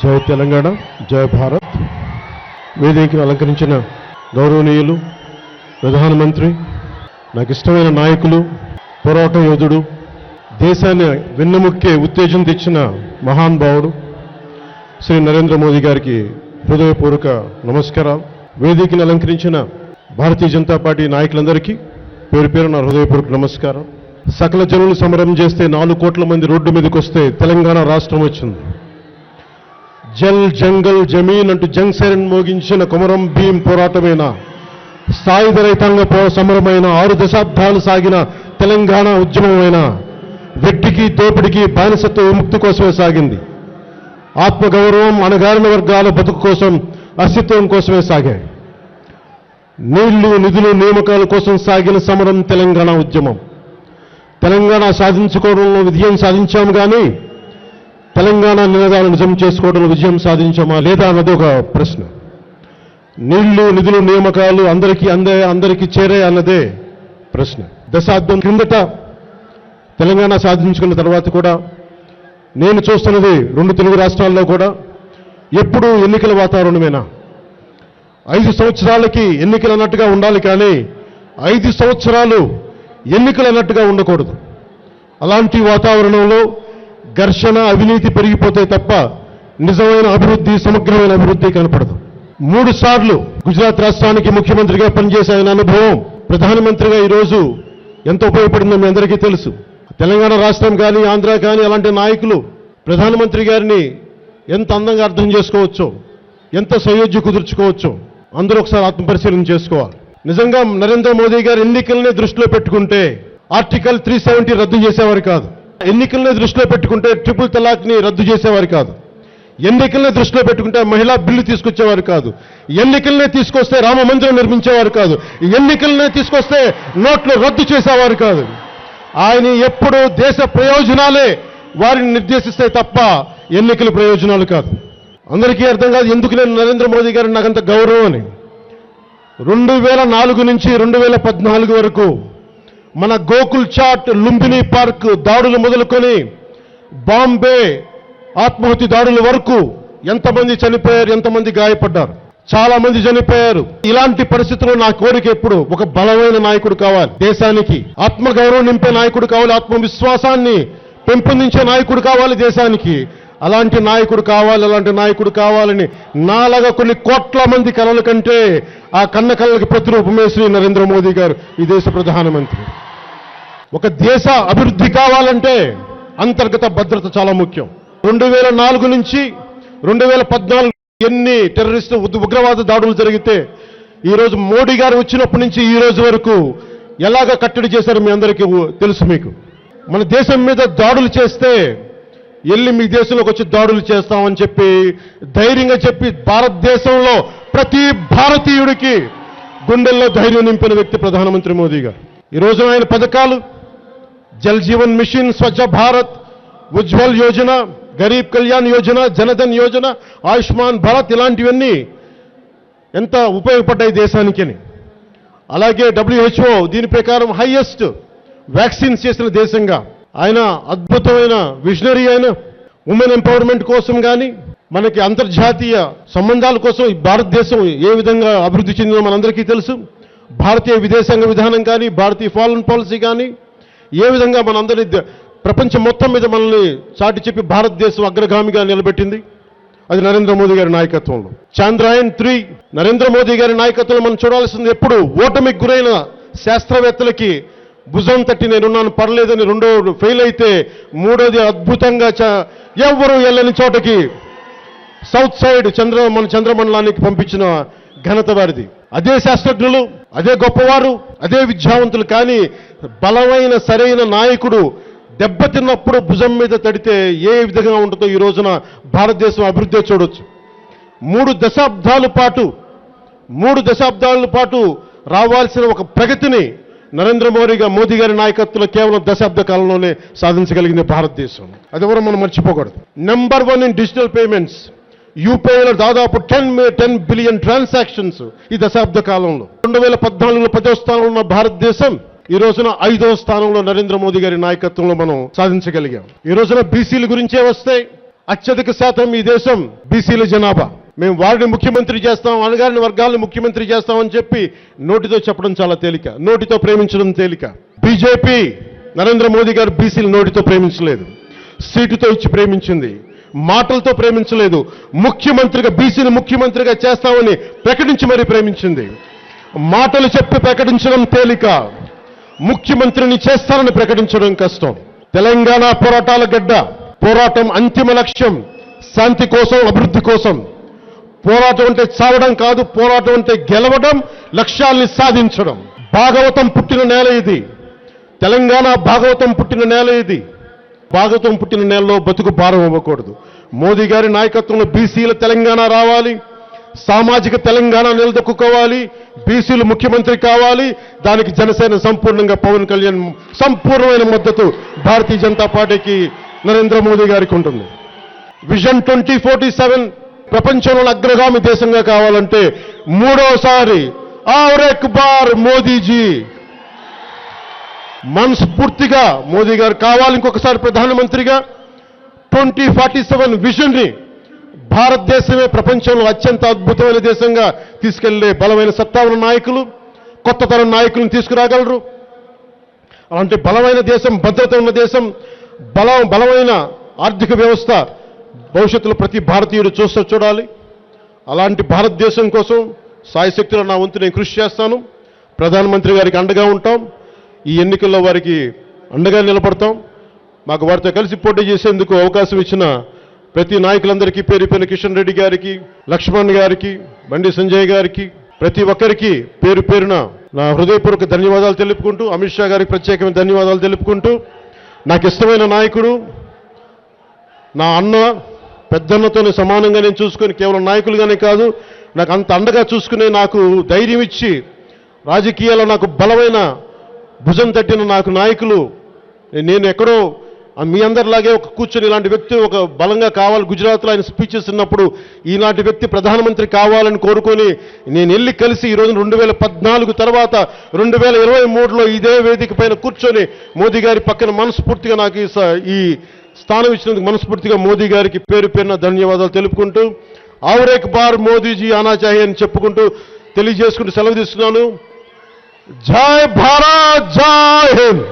జై తెలంగాణ, జై భారత్. వేదికను అలంకరించిన గౌరవనీయులు ప్రధానమంత్రి, నాకు ఇష్టమైన నాయకులు, పోరాట యోధుడు, దేశాన్ని వెన్నెముక్కే ఉత్తేజం తెచ్చిన మహానుభావుడు శ్రీ నరేంద్ర మోదీ గారికి హృదయపూర్వక నమస్కారాలు. వేదికను అలంకరించిన భారతీయ జనతా పార్టీ నాయకులందరికీ పేరు పేరు నా హృదయపూర్వక నమస్కారం. సకల జనులు సమరం చేస్తే 4 కోట్ల మంది రోడ్డు మీదకి వస్తే తెలంగాణ రాష్ట్రం వచ్చింది. జల్ జంగల్ జమీన్ అంటూ జంగ్ సైరన్ మోగించిన కొమరం భీం పోరాటమైన, సాయుధ రైతాంగ సమరమైన, 6 దశాబ్దాలు సాగిన తెలంగాణ ఉద్యమమైన, వెట్టికి దోపిడికి బానిసత్వ విముక్తి కోసమే సాగింది. ఆత్మగౌరవం, అణగారిన వర్గాల బతుకు కోసం, అస్తిత్వం కోసమే సాగాయి. నీళ్లు, నిధులు, నియామకాల కోసం సాగిన సమరం తెలంగాణ ఉద్యమం. తెలంగాణ సాధించుకోవడంలో విజయం సాధించాము కానీ తెలంగాణ నినాదాలు నిజం చేసుకోవడంలో విజయం సాధించామా లేదా అన్నది ఒక ప్రశ్న. నీళ్లు, నిధులు, నియామకాలు అందరికీ చేరే అన్నదే ప్రశ్న. దశాబ్దం క్రిందట తెలంగాణ సాధించుకున్న తర్వాత కూడా నేను చూస్తున్నది 2 తెలుగు రాష్ట్రాల్లో కూడా ఎప్పుడూ ఎన్నికల వాతావరణమేనా. 5 సంవత్సరాలకి ఎన్నికలు అన్నట్టుగా ఉండాలి కానీ 5 సంవత్సరాలు ఎన్నికలు అన్నట్టుగా ఉండకూడదు. అలాంటి వాతావరణంలో ఘర్షణ, అవినీతి పెరిగిపోతే తప్ప నిజమైన అభివృద్ధి, సమగ్రమైన అభివృద్ధి కనపడదు. 3 సార్లు గుజరాత్ రాష్ట్రానికి ముఖ్యమంత్రిగా పనిచేసే ఆయన అనుభవం ప్రధానమంత్రిగా ఈరోజు ఎంత ఉపయోగపడిందో మీ అందరికీ తెలుసు. తెలంగాణ రాష్ట్రం కానీ, ఆంధ్ర కానీ అలాంటి నాయకులు ప్రధానమంత్రి గారిని ఎంత అందంగా అర్థం చేసుకోవచ్చో, ఎంత సయోధ్య కుదుర్చుకోవచ్చో అందరూ ఒకసారి ఆత్మపరిశీలన చేసుకోవాలి. నిజంగా నరేంద్ర మోదీ గారు ఎన్నికల్ని దృష్టిలో పెట్టుకుంటే ఆర్టికల్ 370 రద్దు చేసేవారు కాదు. ఎన్నికల్ని దృష్టిలో పెట్టుకుంటే ట్రిపుల్ తలాక్ని రద్దు చేసేవారు కాదు. ఎన్నికల్ని దృష్టిలో పెట్టుకుంటే మహిళా బిల్లు తీసుకొచ్చేవారు కాదు. ఎన్నికల్ని తీసుకొస్తే రామ మందిరం నిర్మించేవారు కాదు. ఎన్నికల్ని తీసుకొస్తే నోట్లు రద్దు చేసేవారు కాదు. ఆయన ఎప్పుడూ దేశ ప్రయోజనాలే వారిని నిర్దేశిస్తే తప్ప ఎన్నికల ప్రయోజనాలు కాదు. అందరికీ అర్థం కాదు ఎందుకు నేను నరేంద్ర మోదీ గారిని నాకంత గౌరవం అని. 2004 నుంచి 2014 వరకు మన గోకుల్ చాట్, లుంబిని పార్క్ దాడులు మొదలుకొని బాంబే ఆత్మాహుతి దాడుల వరకు ఎంతమంది చనిపోయారు, ఎంతమంది గాయపడ్డారు, చాలా మంది చనిపోయారు. ఇలాంటి పరిస్థితుల్లో నా కోరిక ఎప్పుడు ఒక బలమైన నాయకుడు కావాలి, దేశానికి ఆత్మగౌరవం నింపే నాయకుడు కావాలి, ఆత్మవిశ్వాసాన్ని పెంపొందించే నాయకుడు కావాలి దేశానికి. అలాంటి నాయకుడు కావాలని నాలాగా కొన్ని కోట్ల మంది కలల కంటే ఆ కన్న కళ్ళకి ప్రతిరూపమే శ్రీ నరేంద్ర మోదీ గారు, ఈ దేశ ప్రధానమంత్రి. ఒక దేశ అభివృద్ధి కావాలంటే అంతర్గత భద్రత చాలా ముఖ్యం. 2004 నుంచి 2014 ఎన్ని టెర్రరిస్టు ఉగ్రవాద దాడులు జరిగితే ఈరోజు మోడీ గారు వచ్చినప్పటి నుంచి ఈ రోజు వరకు ఎలాగ కట్టడి చేశారో మీ అందరికీ తెలుసు. మీకు మన దేశం మీద దాడులు చేస్తే వెళ్ళి మీ దేశంలోకి వచ్చి దాడులు చేస్తామని చెప్పి ధైర్యంగా చెప్పి భారతదేశంలో ప్రతి భారతీయుడికి గుండెల్లో ధైర్యం నింపిన వ్యక్తి ప్రధానమంత్రి మోదీ గారు. ఈరోజు ఆయన పథకాలు జల్ జీవన్ మిషన్, స్వచ్ఛ భారత్, ఉజ్వల్ యోజన, గరీబ్ కళ్యాణ్ యోజన, జనధన్ యోజన, ఆయుష్మాన్ భారత్ ఇలాంటివన్నీ ఎంత ఉపయోగపడ్డాయి దేశానికి. అలాగే WHO దీని ప్రకారం హైయెస్ట్ వ్యాక్సిన్స్ చేసిన దేశంగా ఆయన అద్భుతమైన విజనరీ అయిన ఉమెన్ ఎంపవర్మెంట్ కోసం కానీ, మనకి అంతర్జాతీయ సంబంధాల కోసం ఈ భారతదేశం ఏ విధంగా అభివృద్ధి చెందిందో మనందరికీ తెలుసు. భారతీయ విదేశాంగ విధానం కానీ, భారతీయ ఫారెన్ పాలసీ కానీ ఏ విధంగా మనందరి ప్రపంచం మొత్తం మీద మనల్ని చాటి చెప్పి భారతదేశం అగ్రగామిగా నిలబెట్టింది, అది నరేంద్ర మోదీ గారి నాయకత్వంలో. చంద్రయాన్ 3 నరేంద్ర మోదీ గారి నాయకత్వంలో మనం చూడాల్సింది ఎప్పుడు ఓటమికి గురైన శాస్త్రవేత్తలకి భుజం తట్టి నేనున్నాను పర్లేదని, 2వ ఫెయిల్ అయితే 3వది అద్భుతంగా ఎవరు వెళ్ళని చోటకి సౌత్ సైడ్ మన చంద్రమండలానికి పంపించిన ఘనత వారిది. అదే శాస్త్రజ్ఞులు, అదే గొప్పవారు, అదే విద్యావంతులు. కానీ బలమైన సరైన నాయకుడు దెబ్బతిన్నప్పుడు భుజం మీద తడితే ఏ విధంగా ఉంటుందో ఈ రోజున భారతదేశం అభివృద్ధి చూడొచ్చు. 3 దశాబ్దాల పాటు రావాల్సిన ఒక ప్రగతిని నరేంద్ర మోదీ గారి నాయకత్వంలో కేవలం దశాబ్ద కాలంలోనే సాధించగలిగింది భారతదేశం. అది ఎవరో మనం మర్చిపోకూడదు. Number 1 in digital payments. యూపీఐలో దాదాపు 10 బిలియన్ ట్రాన్సాక్షన్స్ ఈ దశాబ్ద కాలంలో. 2014లో 10వ స్థానంలో ఉన్న భారతదేశం ఈ రోజున 5వ స్థానంలో నరేంద్ర మోదీ గారి నాయకత్వంలో మనం సాధించగలిగాం. ఈ రోజున బీసీల గురించే వస్తే అత్యధిక శాతం ఈ దేశం బీసీల జనాభా. మేము వారిని ముఖ్యమంత్రి చేస్తాం, అణగారిన వర్గాలను ముఖ్యమంత్రి చేస్తామని చెప్పి నోటితో చెప్పడం చాలా తేలిక, నోటితో ప్రేమించడం తేలిక. బీజేపీ నరేంద్ర మోదీ గారు బీసీలు నోటితో ప్రేమించలేదు, సీటుతో ఇచ్చి ప్రేమించింది, మాటలతో ప్రేమించలేదు. ముఖ్యమంత్రిగా బీసీని ముఖ్యమంత్రిగా చేస్తామని ప్రకటించి మరీ ప్రేమించింది. మాటలు చెప్పి ప్రకటించడం తేలిక, ముఖ్యమంత్రిని చేస్తానని ప్రకటించడం కష్టం. తెలంగాణ పోరాటాల గడ్డ. పోరాటం అంతిమ లక్ష్యం శాంతి కోసం, అభివృద్ధి కోసం. పోరాటం అంటే చావడం కాదు, పోరాటం అంటే గెలవడం, లక్ష్యాల్ని సాధించడం. భాగవతం పుట్టిన నేల ఇది, తెలంగాణ భాగవతం పుట్టిన నేల ఇది. భాగవతం పుట్టిన నేలలో బతుకు భారం అవ్వకూడదు. మోదీ గారి నాయకత్వంలో బీసీల తెలంగాణ రావాలి, సామాజిక తెలంగాణ నిలదొక్కుకోవాలి, బీసీలు ముఖ్యమంత్రి కావాలి. దానికి జనసేన సంపూర్ణంగా, పవన్ కళ్యాణ్ సంపూర్ణమైన మద్దతు భారతీయ జనతా పార్టీకి, నరేంద్ర మోదీ గారికి ఉంటుంది. విజన్ 2047 ప్రపంచంలో అగ్రగామి దేశంగా కావాలంటే మూడోసారి ఔర్ ఎక్ బార్ మోదీజీ, మనస్ఫూర్తిగా మోదీ గారు కావాలి ఇంకొకసారి ప్రధానమంత్రిగా. 2047 విజన్ ని భారతదేశమే ప్రపంచంలో అత్యంత అద్భుతమైన దేశంగా తీసుకెళ్లే బలమైన సత్తా ఉన్న నాయకులు, కొత్త తరం నాయకులను తీసుకురాగలరు. అలాంటి బలమైన దేశం, భద్రత ఉన్న దేశం, బలమైన ఆర్థిక వ్యవస్థ భవిష్యత్తులో ప్రతి భారతీయుడు చూడాలి. అలాంటి భారతదేశం కోసం సాయశక్తులు నా వంతు నేను కృషి చేస్తాను. ప్రధానమంత్రి గారికి అండగా ఉంటాం. ఈ ఎన్నికల్లో వారికి అండగా నిలబడతాం. మాకు వారితో కలిసి పోటీ చేసేందుకు అవకాశం ఇచ్చిన ప్రతి నాయకులందరికీ, పేరు పేరున కిషన్ రెడ్డి గారికి, లక్ష్మణ్ గారికి, బండి సంజయ్ గారికి, ప్రతి ఒక్కరికి పేరు పేరున నా హృదయపూర్వక ధన్యవాదాలు తెలుపుకుంటూ, అమిత్ షా గారికి ప్రత్యేకమైన ధన్యవాదాలు తెలుపుకుంటూ, నాకు ఇష్టమైన నాయకుడు, నా అన్న, పెద్దన్నతోనే సమానంగా నేను చూసుకొని, కేవలం నాయకులుగానే కాదు, నాకు అంత అండగా చూసుకునే, నాకు ధైర్యం ఇచ్చి రాజకీయాల్లో నాకు బలమైన భుజం తట్టిన నాకు నాయకులు, నేను ఎక్కడో మీ అందరిలాగే ఒక కూర్చొని ఇలాంటి వ్యక్తి ఒక బలంగా కావాలి. గుజరాత్లో ఆయన స్పీచెస్ ఉన్నప్పుడు ఈనాటి వ్యక్తి ప్రధానమంత్రి కావాలని కోరుకొని నేను వెళ్ళి కలిసి ఈరోజు 2014 తర్వాత 2023లో ఇదే వేదిక పైన కూర్చొని మోదీ గారి పక్కన మనస్ఫూర్తిగా నాకు ఈ స్థానం ఇచ్చినందుకు మనస్ఫూర్తిగా మోదీ గారికి పేరు పేరున ధన్యవాదాలు తెలుపుకుంటూ, ఔర్ ఎక్ బార్ మోదీజీ ఆనా చాహియే అని చెప్పుకుంటూ తెలియజేసుకుంటూ సెలవు తీసుకున్నాను. జై భారత్, జై హింద్.